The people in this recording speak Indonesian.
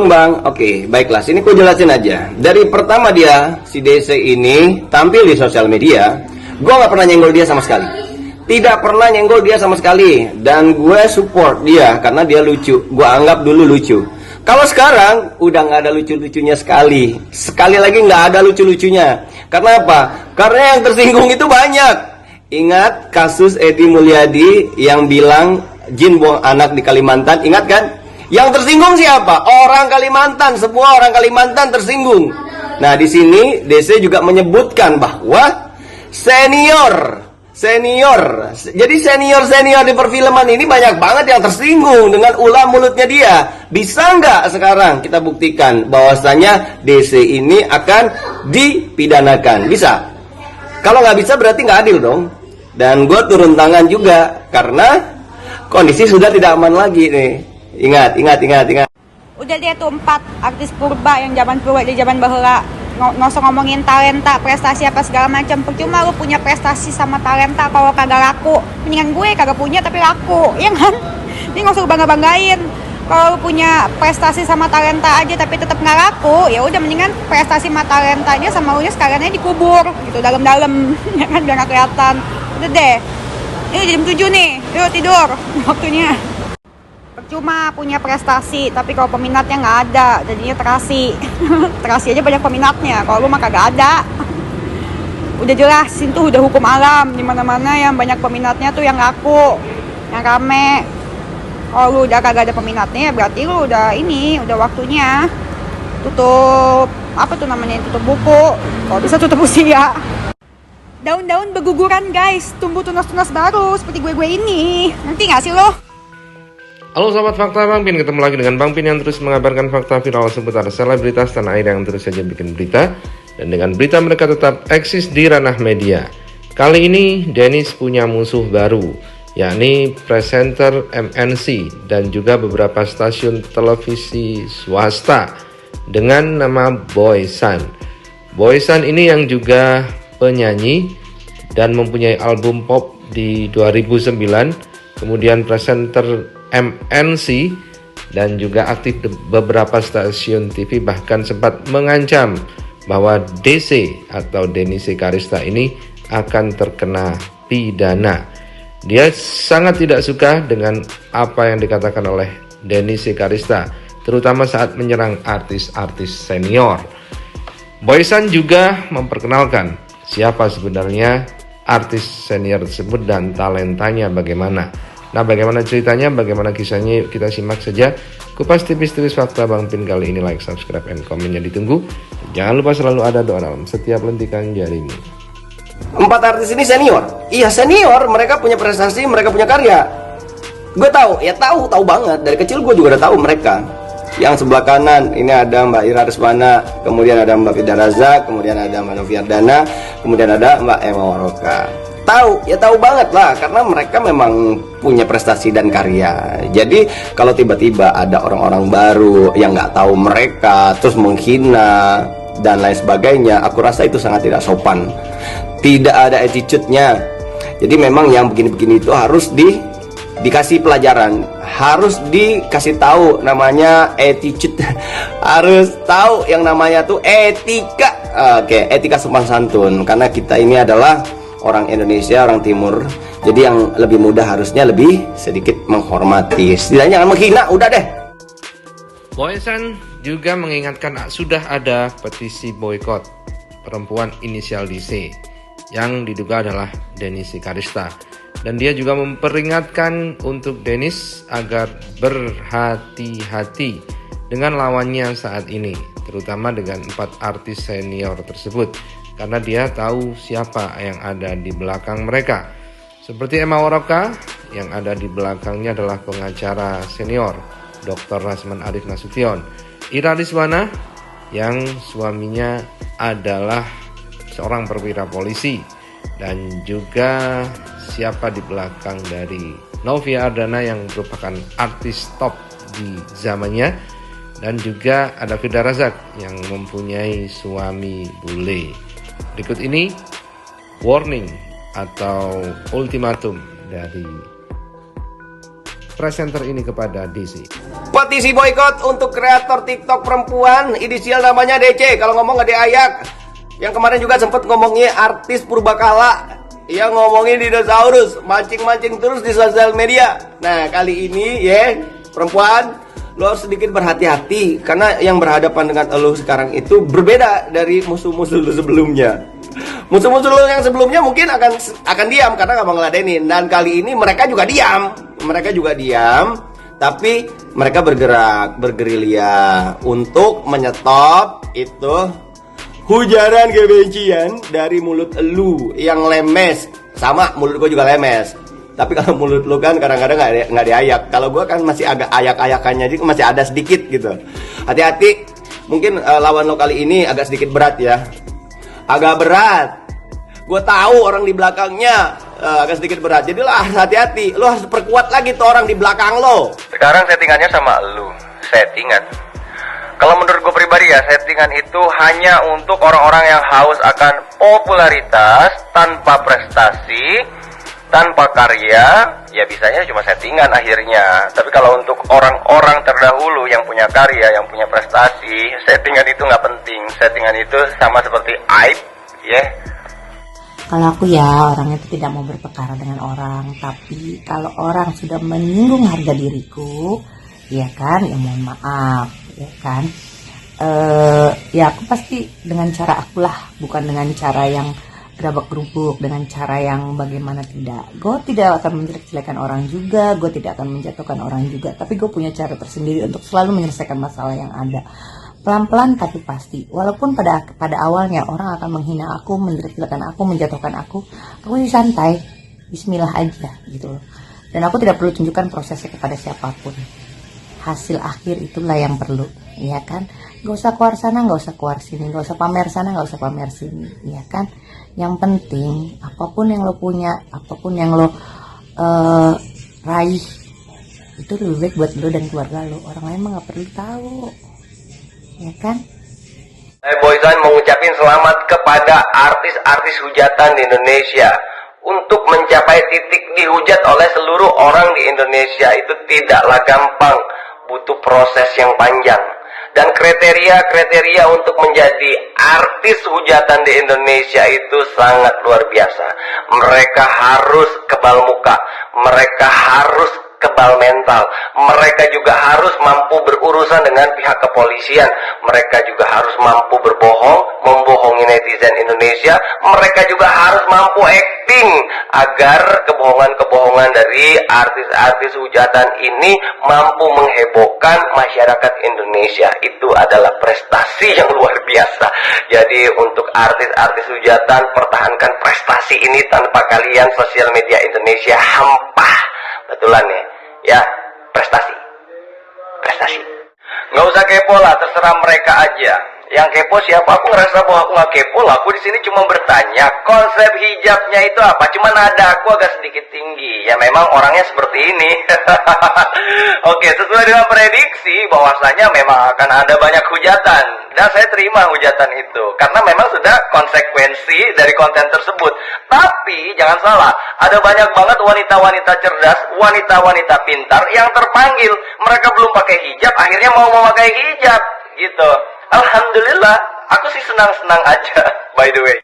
Bang, oke, baiklah. Sini ku jelasin aja. Dari pertama dia, si DC ini tampil di sosial media, gue nggak pernah nyenggol dia sama sekali. Tidak pernah nyenggol dia sama sekali. Dan gue support dia karena dia lucu. Gue anggap dulu lucu. Kalau sekarang udah nggak ada lucu-lucunya sekali. Sekali lagi nggak ada lucu-lucunya. Karena apa? Karena yang tersinggung itu banyak. Ingat kasus Edi Mulyadi yang bilang jin buang anak di Kalimantan, ingat kan? Yang tersinggung siapa? Orang Kalimantan, semua orang Kalimantan tersinggung. Nah, di sini DC juga menyebutkan bahwa senior. Jadi senior di perfilman ini banyak banget yang tersinggung dengan ulah mulutnya dia. Bisa nggak sekarang kita buktikan bahwasanya DC ini akan dipidanakan? Bisa. Kalau nggak bisa berarti nggak adil dong. Dan gue turun tangan juga karena kondisi sudah tidak aman lagi nih. Ingat. Udah dia tuh 4 artis purba yang zaman purba di zaman baheula ngosong ngomongin talenta, prestasi apa segala macam. Percuma lu punya prestasi sama talenta kalau kagak laku. Mendingan gue kagak punya tapi laku, ya kan? Ini nggak usah bangga-banggain. Kalau lu punya prestasi sama talenta aja tapi tetap nggak laku, ya udah mendingan prestasi sama talentanya sama lu nya sekalian aja dikubur gitu dalam-dalam, ya kan, biar nggak kelihatan. Udah deh. Ini jam 7 nih, yuk tidur waktunya. Percuma punya prestasi, tapi kalau peminatnya nggak ada, jadinya terasi. Terasi aja banyak peminatnya, kalau lu mah kagak ada. Udah jelasin tuh, udah hukum alam. Dimana-mana yang banyak peminatnya tuh yang laku, yang rame. Kalau lu udah kagak ada peminatnya, berarti lu udah udah waktunya tutup, apa tuh namanya, tutup buku. Kalau bisa tutup usia. Daun-daun berguguran guys, tumbuh tunas-tunas baru seperti gue ini. Nanti nggak sih lo? Halo sahabat Fakta Bang Pin, ketemu lagi dengan Bang Pin yang terus mengabarkan fakta viral seputar selebritas tanah air yang terus saja bikin berita. Dan dengan berita mereka tetap eksis di ranah media. Kali ini Dennis punya musuh baru, yakni presenter MNC dan juga beberapa stasiun televisi swasta dengan nama Boy San. Boy San ini yang juga penyanyi dan mempunyai album pop di 2009, kemudian presenter MNC dan juga aktif di beberapa stasiun TV, bahkan sempat mengancam bahwa DC atau Denny Sikarista ini akan terkena pidana. Dia sangat tidak suka dengan apa yang dikatakan oleh Denny Sikarista, terutama saat menyerang artis-artis senior. Boy San juga memperkenalkan siapa sebenarnya artis senior tersebut dan talentanya bagaimana. Nah, bagaimana ceritanya, bagaimana kisahnya, yuk kita simak saja kupas tipis-tipis fakta Bang Pin kali ini. Like, subscribe, and komennya ditunggu. Jangan lupa selalu ada doa dalam setiap lentikan jarimu. 4 artis ini senior. Iya senior, mereka punya prestasi, mereka punya karya. Gue tahu banget. Dari kecil gue juga udah tahu mereka. Yang sebelah kanan ini ada Mbak Ira Reswana, kemudian ada Mbak Fida Raza, kemudian ada Mbak Novia Dana, kemudian ada Mbak Emma Waroka. Tahu banget lah, karena mereka memang punya prestasi dan karya. Jadi kalau tiba-tiba ada orang-orang baru yang nggak tahu mereka terus menghina dan lain sebagainya, aku rasa itu sangat tidak sopan, tidak ada attitude-nya. Jadi memang yang begini-begini itu harus dikasih pelajaran, harus dikasih tahu namanya attitude, harus tahu yang namanya tuh etika. Oke, etika sopan santun, karena kita ini adalah orang Indonesia, orang Timur. Jadi yang lebih mudah harusnya lebih sedikit menghormati, setidaknya jangan menghina, udah deh. Boy San juga mengingatkan sudah ada petisi boykot perempuan inisial DC yang diduga adalah Denny Sikarista. Dan dia juga memperingatkan untuk Dennis agar berhati-hati dengan lawannya saat ini, terutama dengan 4 artis senior tersebut, karena dia tahu siapa yang ada di belakang mereka. Seperti Emma Waroka, yang ada di belakangnya adalah pengacara senior Dr. Rasman Arif Nasution. Ira Reswana, yang suaminya adalah seorang perwira polisi. Dan juga siapa di belakang dari Novia Ardana yang merupakan artis top di zamannya. Dan juga ada Fida Razak yang mempunyai suami bule. Berikut ini warning atau ultimatum dari presenter ini kepada DC. Petisi boykot untuk kreator TikTok perempuan, inisial namanya DC. Kalau ngomong nggak diayak. Yang kemarin juga sempat ngomongnya artis purbakala, yang ngomongin dinosaurus, mancing-mancing terus di sosial media. Nah, kali ini ya, perempuan, lo harus sedikit berhati-hati karena yang berhadapan dengan lo sekarang itu berbeda dari musuh-musuh lo sebelumnya. Musuh-musuh lo yang sebelumnya mungkin akan diam karena nggak mau ngeladenin, dan kali ini mereka juga diam, tapi mereka bergerilya untuk menyetop itu hujaran kebencian dari mulut lu yang lemes. Sama, mulut gue juga lemes. Tapi kalau mulut lu kan kadang-kadang nggak diayak. Kalau gue kan masih agak ayak-ayakannya, jadi masih ada sedikit gitu. Hati-hati, mungkin lawan lo kali ini agak sedikit berat ya. Agak berat. Gue tahu orang di belakangnya agak sedikit berat. Jadi lah hati-hati. Lo harus perkuat lagi tuh orang di belakang lo. Sekarang settingannya sama lu. Settingan. Kalau menurut gue pribadi ya, settingan itu hanya untuk orang-orang yang haus akan popularitas tanpa prestasi, tanpa karya, ya bisanya cuma settingan akhirnya. Tapi kalau untuk orang-orang terdahulu yang punya karya, yang punya prestasi, settingan itu nggak penting. Settingan itu sama seperti aib, ya. Kalau aku ya orangnya itu tidak mau berperkara dengan orang, tapi kalau orang sudah menyinggung harga diriku, ya kan, ya mohon maaf, ya kan. Ya aku pasti dengan cara akulah, bukan dengan cara yang gerabak gerubuk, dengan cara yang bagaimana tidak. Gue tidak akan menjelek-jelekan orang juga, gue tidak akan menjatuhkan orang juga, tapi gue punya cara tersendiri untuk selalu menyelesaikan masalah yang ada. Pelan-pelan tapi pasti. Walaupun pada awalnya orang akan menghina aku, menjelek-jelekan aku, menjatuhkan aku sih santai, bismillah aja gitu loh. Dan aku tidak perlu tunjukkan prosesnya kepada siapapun. Hasil akhir itulah yang perlu, ya kan? Gak usah keluar sana, gak usah keluar sini, gak usah pamer sana, gak usah pamer sini, ya kan? Yang penting apapun yang lo punya, apapun yang lo raih, itu lebih baik buat lo dan keluarga lo. Orang lain mah gak perlu tahu, ya kan? Boyzan mengucapkan selamat kepada artis-artis hujatan di Indonesia. Untuk mencapai titik dihujat oleh seluruh orang di Indonesia itu tidaklah gampang, butuh proses yang panjang. Dan kriteria untuk menjadi artis hujatan di Indonesia itu sangat luar biasa. Mereka harus kebal muka, mereka harus kebal mental, mereka juga harus mampu berurusan dengan pihak kepolisian, mereka juga harus mampu berbohong, membohongi netizen Indonesia, mereka juga harus mampu acting agar kebohongan-kebohongan dari artis-artis hujatan ini mampu menghebohkan masyarakat Indonesia. Itu adalah prestasi yang luar biasa. Jadi untuk artis-artis hujatan, pertahankan prestasi ini. Tanpa kalian sosial media Indonesia hampah. Betulan ya, prestasi. Nggak usah kepo lah, terserah mereka aja. Yang kepo siapa? Aku ngerasa bahwa aku nggak kepo lah. Aku di sini cuma bertanya konsep hijabnya itu apa. Cuma nada aku agak sedikit tinggi. Ya memang orangnya seperti ini. Oke, sesuai dengan prediksi bahwasanya memang akan ada banyak hujatan. Dan saya terima hujatan itu karena memang sudah konsekuensi dari konten tersebut. Tapi jangan salah, ada banyak banget wanita-wanita cerdas, wanita-wanita pintar yang terpanggil. Mereka belum pakai hijab, akhirnya mau memakai hijab gitu. Alhamdulillah, aku sih senang-senang aja, by the way.